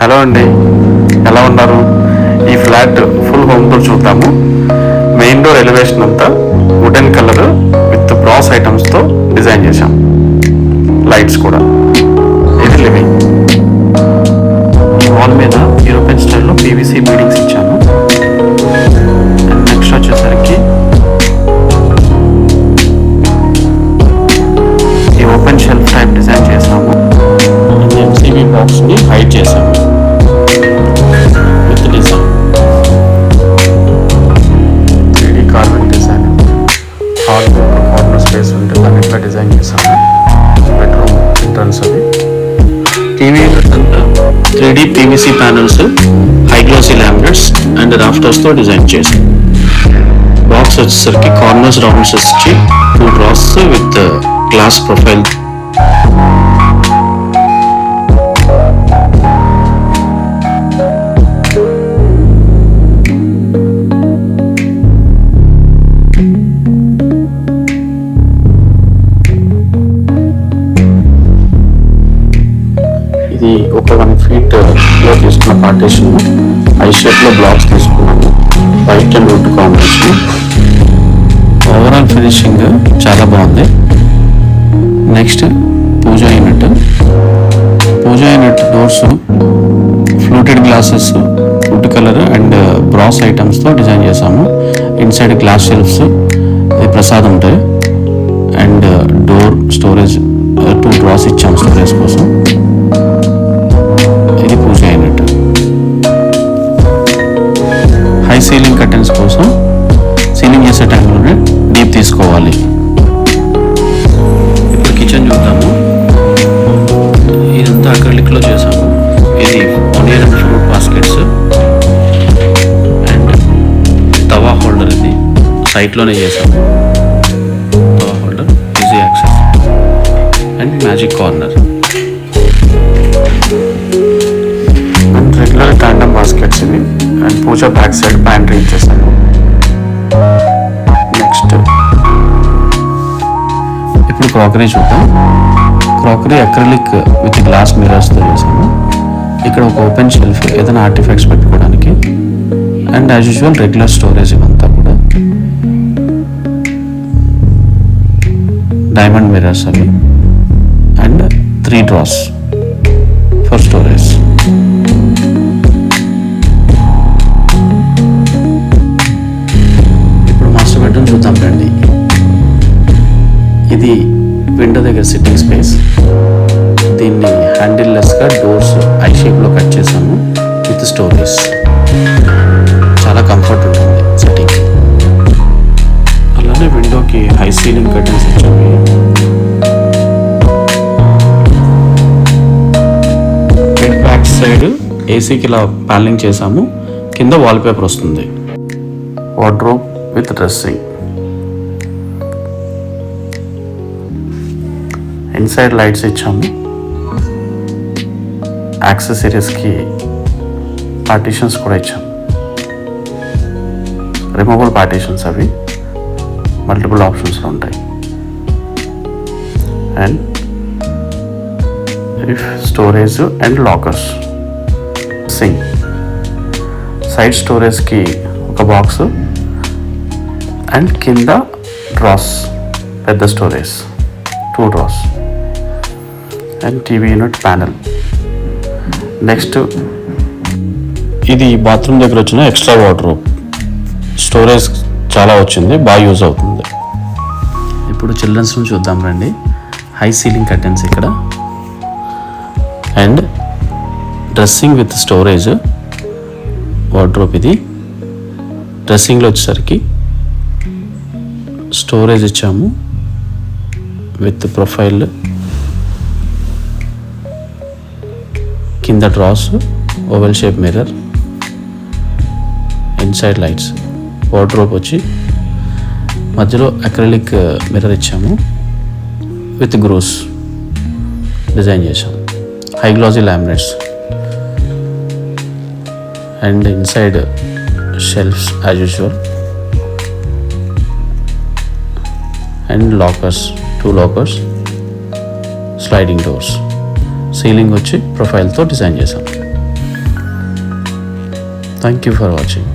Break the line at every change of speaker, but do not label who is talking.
Hello అండి, ఎలా ఉన్నారు? ఈ ఫ్లాట్ ఫుల్ హోమ్ టూర్ చూద్దాము. మెయిన్ డోర్ ఎలివేషన్ అంతా వుడెన్ కలర్ విత్ బ్రాస్ ఐటమ్స్తో డిజైన్ చేశాం. లైట్స్ కూడా. ఇది లివింగ్. ఈ వాల్ మీద యూరోపియన్ స్టైల్లో పీవీసీ బీడింగ్స్ ఇచ్చాను. అండ్ నెక్స్ట్ వచ్చేసరికి ఈ ఓపెన్ షెల్ఫ్ టైప్ డిజైన్ చేసాము. ఎంసీబీ బాక్స్ని హైడ్ చేసాము with design. 3D carbon design. Hall corner space ఉంటే దాన్ని ఇట్లా డిజైన్ చేసాము. బెడ్రూమ్ ఎంట్రన్స్ అది. టీవీ అంతా 3D PVC panels, high glossy laminates and రాఫ్టర్స్తో డిజైన్ చేసాం. బాక్స్ వచ్చేసరికి కార్నర్స్ రౌండ్స్ వచ్చి 2 డ్రాస్ విత్ గ్లాస్ ప్రొఫైల్. ఇది ఒక 1 feet లో తీసుకున్న పార్టీషన్. ఐ షేప్లో బ్లాక్స్ తీసుకున్నాము. White and wood combination. Overall finishing చాలా బాగుంది. Next pooja unit. Pooja unit doors fluted glasses, wood colour and brass ఐటమ్స్తో డిజైన్ చేసాము. ఇన్సైడ్ గ్లాస్ షెల్ఫ్స్, ఇది ప్రసాదం ఉంటాయి. అండ్ డోర్ స్టోరేజ్ 2 డ్రాస్ ఇచ్చాము స్టోరేజ్ కోసం. ఇది pooja unit. High ceiling curtains కోసం సీలింగ్ చేసే టైంలోనే డీప్ తీసుకోవాలి. ఇప్పుడు కిచెన్ చూద్దాము. ఇదంతా అక్రిలిక్లో చేసాము. ఇది onion and fruit baskets and tawa holder. ఇది సైట్లోనే చేసాము. Tawa holder, easy access and magic corner and regular tandem baskets ఇవి. And pooja back side pantry ఇచ్చేసాను. నెక్స్ట్ ఇప్పుడు క్రాకరీ చూద్దాం. క్రాకరీ అక్రిలిక్ విత్ గ్లాస్ మిరర్స్తో చేసాము. ఇక్కడ ఒక ఓపెన్ షెల్ఫ్, ఏదైనా ఆర్టిఫాక్ట్స్ పెట్టుకోవడానికి. And as usual regular storage ఇవంతా కూడా. డైమండ్ మిరర్స్ అవి. And 3 drawers for storage. ఇప్పుడు మాస్టర్ బెడ్రూమ్ చూద్దాం రండి. ఇది విండో దగ్గర సిట్టింగ్ స్పేస్. దీన్ని హ్యాండిల్ లెస్గా డోర్స్ ఐ షేప్లో కట్ చేసాము విత్ స్టోరేజ్. చాలా కంఫర్ట్ ఉంటుంది సిట్టింగ్. అలానే విండోకి హై సీలింగ్ కర్టెన్స్ ఇచ్చాము. బెడ్ బ్యాక్ సైడ్ ఏసీకి ఇలా ప్యానలింగ్ చేసాము. కింద వాల్పేపర్ వస్తుంది. Wardrobe with dressing. Inside lights ఇచ్చాము. యాక్సెసరీస్కి పార్టీషన్స్ కూడా ఇచ్చాము. రిమూవబుల్ పార్టీషన్స్ అవి. మల్టిపుల్ ఆప్షన్స్లో ఉంటాయి. And storage and lockers. Sink. Side స్టోరేజ్కి ఒక బాక్స్ అండ్ కింద డ్రాస్, పెద్ద storage 2 drawers and TV unit panel. Next ఇది బాత్రూమ్ దగ్గర వచ్చిన ఎక్స్ట్రా వార్డ్రోబ్. స్టోరేజ్ చాలా వచ్చింది, బాగా యూజ్ అవుతుంది. ఇప్పుడు చిల్డ్రన్స్ రూమ్ చూద్దాం రండి. హై సీలింగ్ కర్టెన్స్ ఇక్కడ. And dressing with storage wardrobe. ఇది డ్రెస్సింగ్లో వచ్చేసరికి స్టోరేజ్ ఇచ్చాము విత్ ప్రొఫైల్. కింద drawers, oval shape mirror, inside lights. Wardrobe వచ్చి మధ్యలో అక్రిలిక్ మిర్రర్ ఇచ్చాము విత్ గ్రూస్ డిజైన్ చేసాము. High glossy laminates and inside shelves as usual. And lockers, 2 lockers, sliding doors. Ceiling వచ్చి ప్రొఫైల్తో డిజైన్ చేసాం. Thank you for watching.